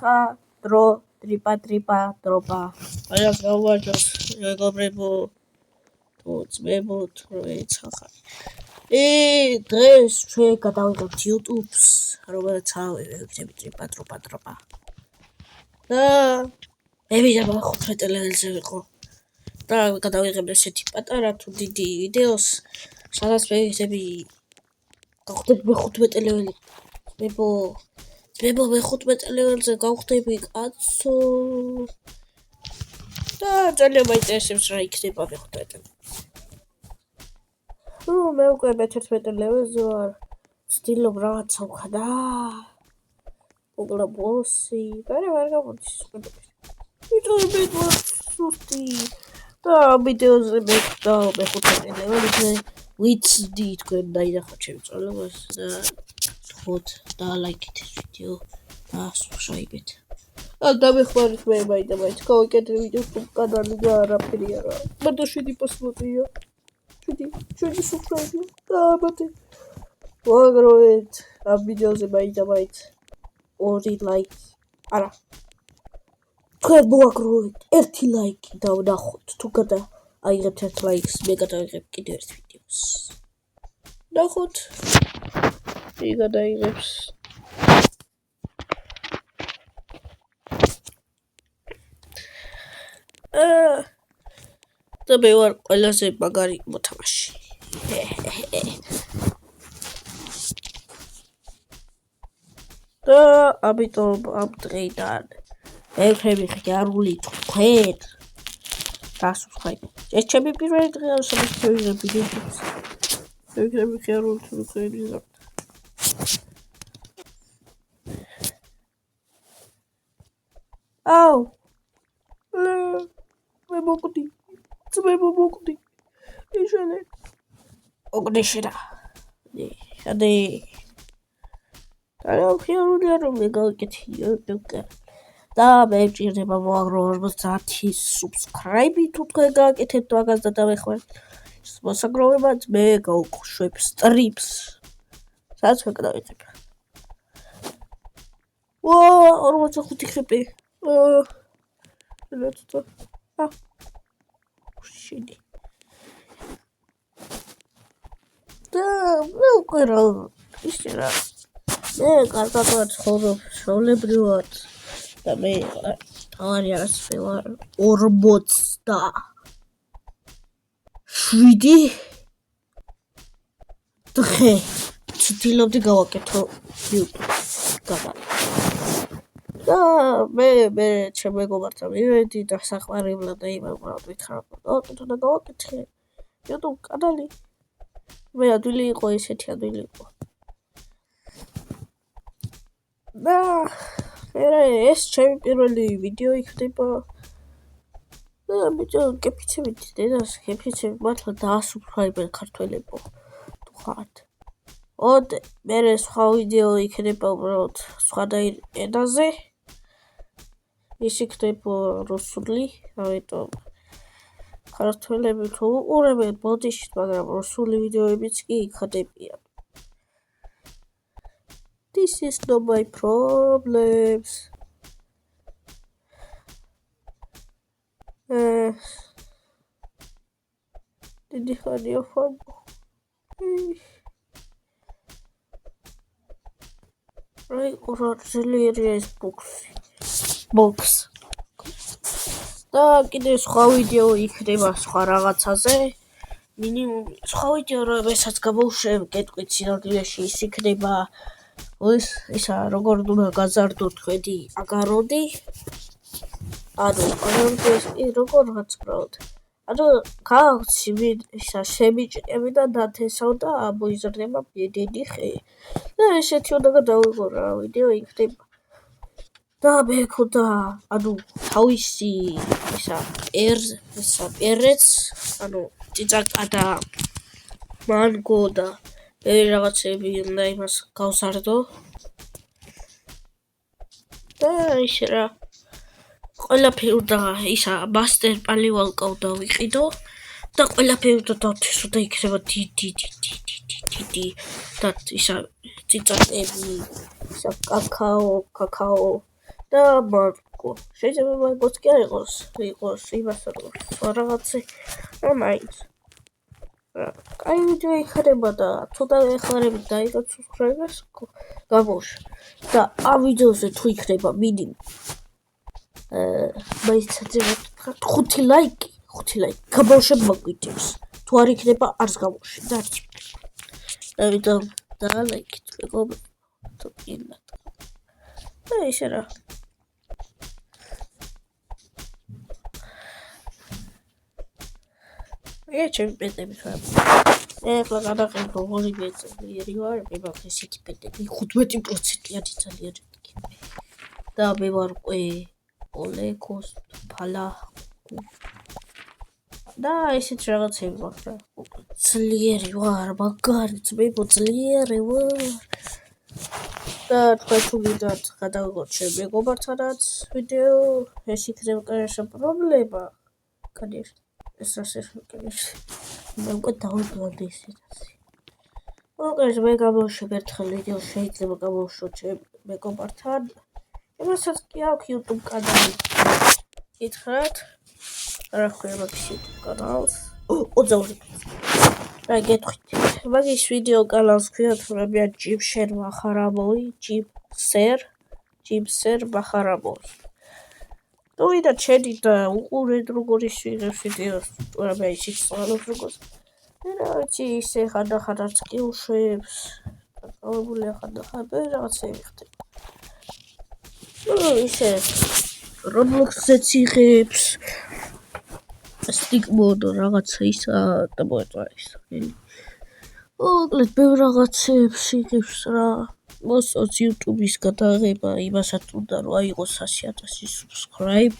ხა დრო ტრიპა დროპა აიას გავაჯოს მეგობრებო თუ ძმებო თუ ეცახარ დღეს ჩვენ გადავიღებთ YouTube-ს რომელიც ავიღებ ტრიპა დროპა და მე ვიღებ 15 ლეველზე ვიყო და გადავიღებ ესეთი პატარა თუ დიდი ვიდეოს სადაც მე ვიღები გავხდები 15 ლეველი ძმებო მე 15 ლეველზე გავხდები კაცო და ძალიან მაინტერესებს რა იქნება მე 15 მე უკვე მე-11 ლეველზე ვარ ვცდილობ რაღაცა ვხდა მოგლა ბოსი ვერ გამოდის ვიტყვი სუსტი და ვიდეოზე მე 15 ლეველზე ვიცდი თქვენ დაინახოთ ჩემს წვალებას და თქოთ და ლაიქით ეს ვიდეო და subscribe-ით დამეხმარეთ მე მაინც გავიკეთე ვიდეოს კანალი და არაფერი არა მარტო 7 პოსტია 7 subscribe და ბატე ვაგროვეთ ამ ვიდეოზე მაინც 2 ლაიქი არა თქვენ მოვაგროვეთ 1 ლაიქი და ვნახოთ თუ აიღებთ 1 ლაიქს მე გადავიღებ კიდევ ერთ ვიდეოს ნახოთ ის გადაიღებს და მე ვარ ყველაზე მაგარი მოთამაშე და ამიტომ ამ დღიდან ეხები ხიარული თქვენ და subscribe ეს ჩემი პირველი დღეა სადაც შევიღებ ვიდეოს ეხები ხიარული თქვენ აუ მე მოკდი ძმებო მოკდი ისინი ოგნეშერა ade და ხიარული რომ მეგავიკეთე YouTube-ზე და მე ვჭირდება მოაგროვო 50 subscribe თუ თქვენ გააკეთებთ მაგას და დავეხმაროთ მოსაგროვებად მე გავუშვებ strips სადაც მე გადავიღებ 45 ხიპი შიდი და მე უკვე რა ისე რა მე კარგად ვაცხოვრობ შოვლებრივად და მე თავარი არას ვარ 47 დღე ვცდილობდი გავაკეთო YouTube-ს და მე ჩემ მეგობართან მივედი და საყვარებლად და იმავდროულად ვითხრობ და გავაკეთე YouTube კანალი მე ადვილი იყო ესეთი ადვილი იყო და ეს ჩემი პირველი ვიდეო იქნება და ბიჭო გეფიცებით დედას გეფიცებით მართლა დაასუბსcribe ქართველებო თუ ხართ მე სხვა ვიდეო იქნება უბრალოდ სხვა ენაზე ის იქნება რუსული ამიტომ ქართველები თუ უყურებენ ბოდიშით მაგრამ რუსული ვიდეოებიც კი იქნებიან This is not my problems. Did you find your phone? Right, or auxiliary box. და კიდე სხვა ვიდეო იქნება სხვა რაღაცაზე. მინიმუმ სხვა ვიდეო რომელსაც გამოვშვებ გეტყვით სინამდვილეში ის იქნება ისა როგორ უნდა გაზარდოთ ხედი აგაროდი ანუ როგორღაც პროდ ანუ გააქვს ისა შემიჭრები და დათესავ და მოიზრდება დიდი ხე და ესეთი უნდა გადავიღო რა ვიდეო იქნება და მე ხოდა ანუ თავისი ისა პერეც ანუ წიწაკა და მანგო და რაღაცები უნდა იმას გავზარდო და ისე რა ყველაფერი უნდა ისა მასტერ პალივალკა უნდა ვიყიდო და ყველაფერი უნდა დავთესო და იქნება დიდი და ისა წიწაკები ისა კაკაო და მარკო. შეიძლება მარკოც კი არ იყოს იმასთან რაღაცა რა მაინც. კაი ვიდეო იქნება და ცოტა ეხარებით დაიღოთ subscribe-ს გამოში. და ამ ვიდეოზე თუ იქნება მინიმუმ მაინცაძებად 5 ლაიკი გამოში მოგვიჭირს. თუ არ იქნება არც გამოში და არც დავიდო და ლაიქით მეგობრებო თუ გინდათ. და ისე რა. ჩემი პეტები ხარ. ეხლა გადაყენებ როგორი მეწლიერი ვარ, მე მაქვს ისეთი პეტები 15%-იანი ძალიან რთი. და მე ვარ ოლეკოს ფალა. და ესეთ რაღაცები მაქვს რა. ძლიერი ვარ, მაგარი ძმებო ძლიერი ვარ. და თქვენ თუ გინდათ გადავიღოთ ჩემ მეგობართანაც ვიდეო, ეს იქნება კაი პრობლემა. конечно. ეს ასე конечно. მე უკვე დავიწყდი ისეთას. მოგეს მე გამოვშვებ ერთხელ ვიდეო შეიძლება გამოვშვოთ ჩემ მეგობართან. იმასაც კი აქვს YouTube კანალი. ითხრათ რა ხდება YouTube კანალს. ოძავრი. რა გეტყვით. მაგის ვიდეო კანალს ქვია თურმე ჯიმსერ მახარამოვი, ჯიმსერ მახარამოვი. Uite ceri da ure druguri იღებს ვიდეოს რა ისიც სწავლობს როგორც. რა ვიცი ისე ხანდახან skillshapes დაწყებული ხანდახან რაღაცები ხდება. ისე Roblox-ს იღებს stick mode რაღაცა ისა და მოეწვა ის. მოკლედ ბევრ რაღაცებს იღებს რა. მოსწონს YouTube-ის გადაღება, იმასაც უნდა რომ აიღოს 100,000 subscribe,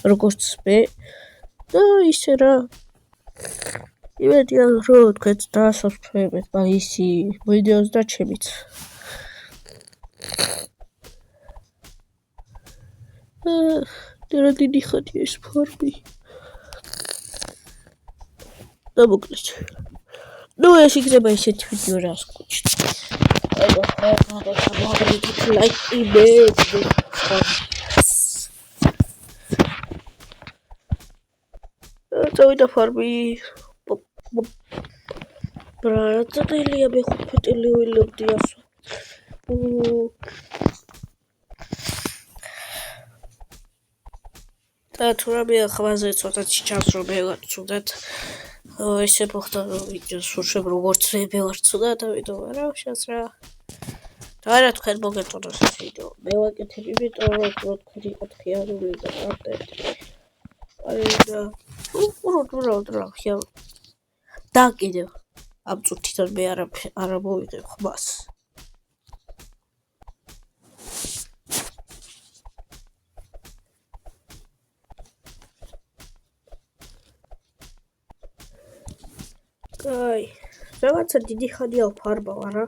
როგორც მე. და ისე რა. იმედია რომ თქვენც დაასუბსcribe-ეთ მაგისი ვიდეოს და ჩემიც. რა დიდი ხანია ეს ფორმი. და მოკლედ. ეს იქნება ისეთი ვიდეო რას გუჩნდა. Like image. Წავიდა ფარმი. ბრატელია მე ხუთფეტელი ვილებდი ასო. და თურმე ხვაზე ცოტა ჩანს რომ მე ვარ ცუდად. ესე მოხდა რომ ვიდეოს ვუშვებ როგორც მე ვარ ცუდად და ვიდეო არა შენს რა. და რა თქვენ მოგეწონათ ეს ვიდეო. მე ვაკეთებ იმიტომ რომ თქვენ იყოთ ხიარული და პარტები. აი და უბრალოდ ხიარ. და კიდევ ამ წუთიდან მე არ მოვიღებ ხმას. კაი, რაღაცა დიდი ხანია ვფარბავ არა.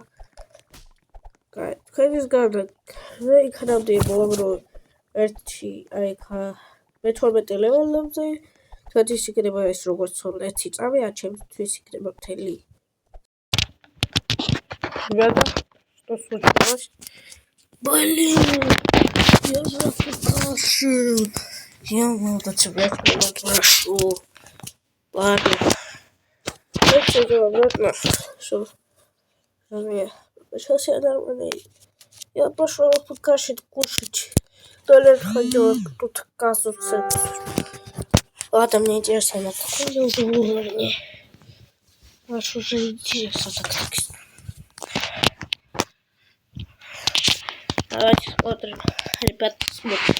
კაი, თქვენის გარდა მე იქნებდი მოგრო ერთი აი ხა მე-12 ლეველებზე თქვენთვის იქნება ეს როგორც 1 წამი, ა ჩემთვის იქნება მთელი. Ребята, что случилось? Блин, я же покажу. Я надо тебя прошу. Ладно. Это обратно. Что? Сейчас я нормально. Я пошел покушать, кушать. В туалет ходила, тут казуться. Ладно, мне интересно на таком уровне. Аж уже интересно так. Давайте смотрим. Ребята, смотрим.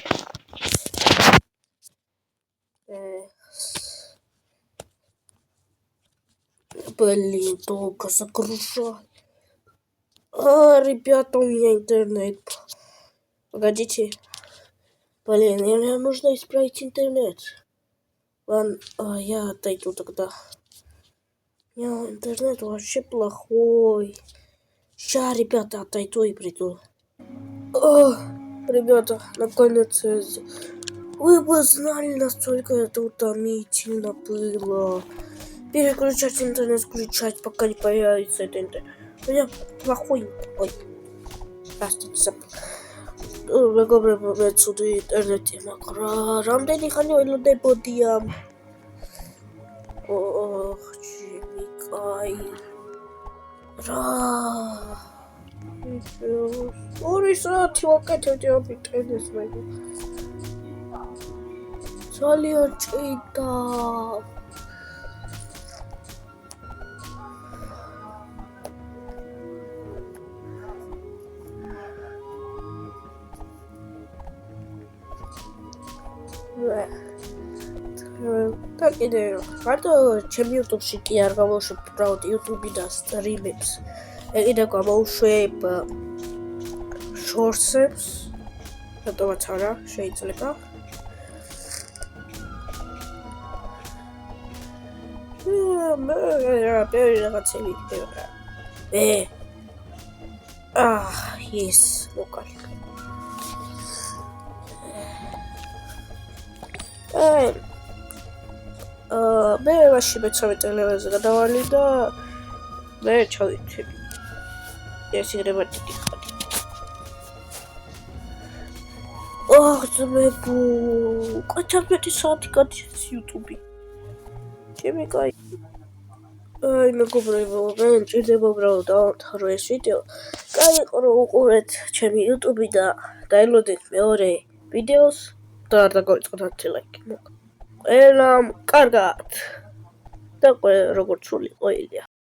Блин, долго загружает. Ребята, у меня интернет. Погодите. Блин, мне нужно исправить интернет. Ладно, я отойду тогда. У меня интернет вообще плохой. Сейчас, ребята, отойду и приду. Ребята, наконец-то. Вы бы знали, насколько это утомительно было. Переключать интернет, включать, пока не появится этот интернет. У меня плохой. Ой. Здравствуйте. მეგობრებო, მე ცუდი ინტერნეტი მაქვს რა. რამდენი ხანი ველოდებოდი ამ ჯიმი კაი რა. 2 საათი ვაკეთებდი ამ ინტერნეტს მე. ძალიან ჭირდა. და კიდე მარტო ჩემ YouTube-ში კი არ გამოვშვებ უბრალოდ YouTube-დან სტრიმებს. კიდე გამოვშვებ shorts-ებს. რატომაც არა, შეიძლება. ბევრი რაღაცები იქნება. yes, მოკალი. მე მაშინ მე-13 წელზე გადავალი და მე ჩავიცები. ეს იქნება დიდი ხანი. ძმებო, ყაჩაბეთი საათი გადის YouTube-ი. ჩემი კაი. მეგობრებო, მე მჭირდება უბრალოდ დავამთავრო ეს ვიდეო. კაი იყო რომ უყურეთ ჩემი YouTube-ი და დაელოდეთ მეორე ვიდეოს და არ დაგავიწყდეთ ლაიქი. ყველამ კარგად. და როგორც სული ყოველია.